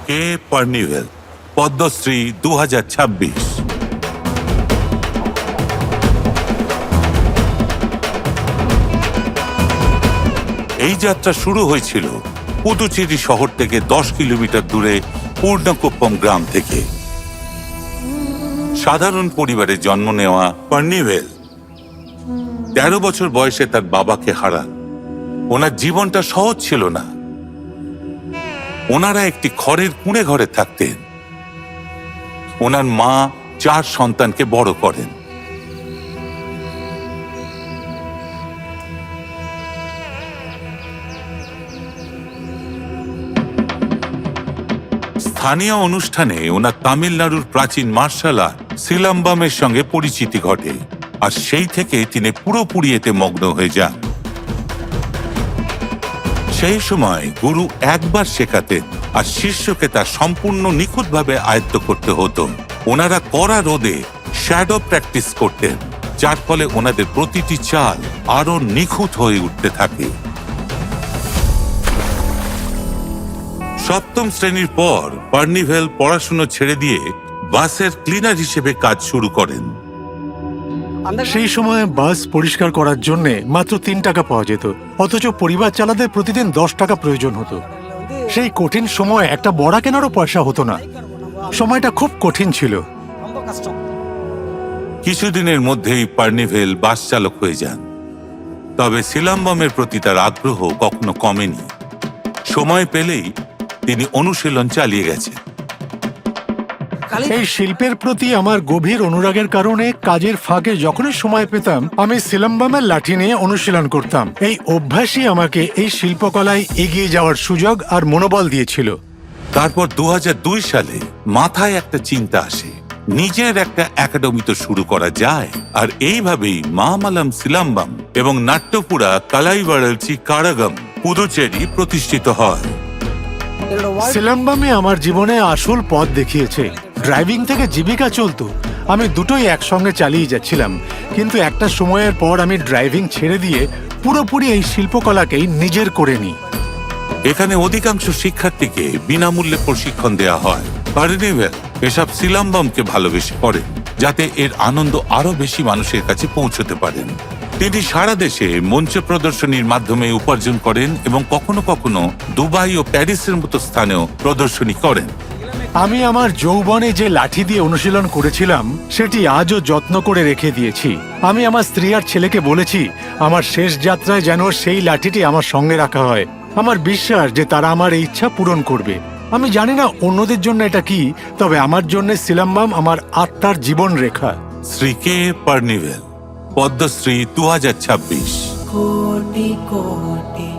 কে পার্নিভেল, পদ্মশ্রী 2026। এই যাত্রা শুরু হয়েছিল পুদুচেরি শহর থেকে 10 কিলোমিটার দূরে পূর্ণকুপ্পম গ্রাম থেকে। সাধারণ পরিবারে জন্ম নেওয়া পার্নিভেল 13 বছর বয়সে তার বাবাকে হারান। ওনার জীবনটা সহজ ছিল না। ওনারা একটি খড়ের কুঁড়ে ঘরে থাকতেন। ওনার মা 4 সন্তানকে বড় করেন। স্থানীয় অনুষ্ঠানে ওনার তামিলনাড়ুর প্রাচীন মার্শাল আর্ট সিলাম্বামের সঙ্গে পরিচিতি ঘটে, আর সেই থেকে তিনি পুরোপুরি এতে মগ্ন হয়ে যান। সেই সময় গুরু একবার শেখাতেন আর শিষ্যকে তা সম্পূর্ণ নিখুঁতভাবে আয়ত্ত করতে হতো। ওনারা কড়া রোদে শ্যাডো প্র্যাকটিস করতেন, যার ফলে ওনাদের প্রতিটি চাল আরো নিখুঁত হয়ে উঠতে থাকে। 7ম শ্রেণীর পর পার্নিভেল পড়াশুনো ছেড়ে দিয়ে বাসের ক্লিনার হিসেবে কাজ শুরু করেন। সেই সময় বাস পরিষ্কার করার জন্য মাত্র 3 টাকা পাওয়া যেত, অথচ পরিবার চালাতে প্রতিদিন 10 টাকা প্রয়োজন হতো। সেই কঠিন সময় একটা বড়া কেনারও পয়সা হতো না। সময়টা খুব কঠিন ছিল। কিছুদিনের মধ্যেই পার্নিভেল বাস চালক হয়ে যান। তবে সিলাম্বমের প্রতি তার আগ্রহ কখনো কমেনি। সময় পেলেই তিনি অনুশীলন চালিয়ে গেছেন। এই শিল্পের প্রতি আমার গভীর অনুরাগের কারণে কাজের ফাঁকে যখনই সময় পেতাম আমি সিলাম্বামের লাঠি নিয়ে অনুশীলন করতাম। এই অভ্যাসই আমাকে এই শিল্পকলায় এগিয়ে যাওয়ার সুযোগ আর মনোবল দিয়েছিল। তারপর 2002 সালে মাথায় একটা চিন্তা আসে, নিজের একটা একাডেমি তো শুরু করা যায়। আর এইভাবেই মামালাম সিলাম্বাম এবং নাট্যপুরা কালাইভারালচি কারাগাম পুদুচেরি প্রতিষ্ঠিত হয়। সিলাম্বামে আমার জীবনে আসল পথ দেখিয়েছে। ড্রাইভিং থেকে জীবিকা চলতো, আমি দুটোই একসঙ্গে চালিয়ে যাচ্ছিলাম। কিন্তু একটা সময়ের পর আমি ড্রাইভিং ছেড়ে দিয়ে পুরোপুরি এই শিল্পকলাকেই নিজের করে নিই। এখানে অধিকাংশ শিক্ষার্থীকে বিনামূল্যে প্রশিক্ষণ দেওয়া হয়। পার্নিভেল এসব সিলাম্বামকে ভালোবেসে পড়েন, যাতে এর আনন্দ আরো বেশি মানুষের কাছে পৌঁছতে পারেন। তিনি সারা দেশে মঞ্চ প্রদর্শনীর মাধ্যমে উপার্জন করেন এবং কখনো কখনো দুবাই ও প্যারিসের মতো স্থানেও প্রদর্শনী করেন। আমি আমার যৌবনে যে লাঠি দিয়ে অনুশীলন করেছিলাম সেটি আজও যত্ন করে রেখে দিয়েছি। আমি আমার স্ত্রী আর ছেলেকে বলেছি আমার শেষ যাত্রায় যেন সেই লাঠিটি আমার সঙ্গে রাখা হয়। আমার বিশ্বাস যে তারা আমার এই ইচ্ছা পূরণ করবে। আমি জানি না অন্যদের জন্য এটা কি, তবে আমার জন্য সিলাম্বাম আমার আত্মার জীবন রেখা। শ্রী কে পার্নিভেল, পদ্মশ্রী 2026। কোটি কোটি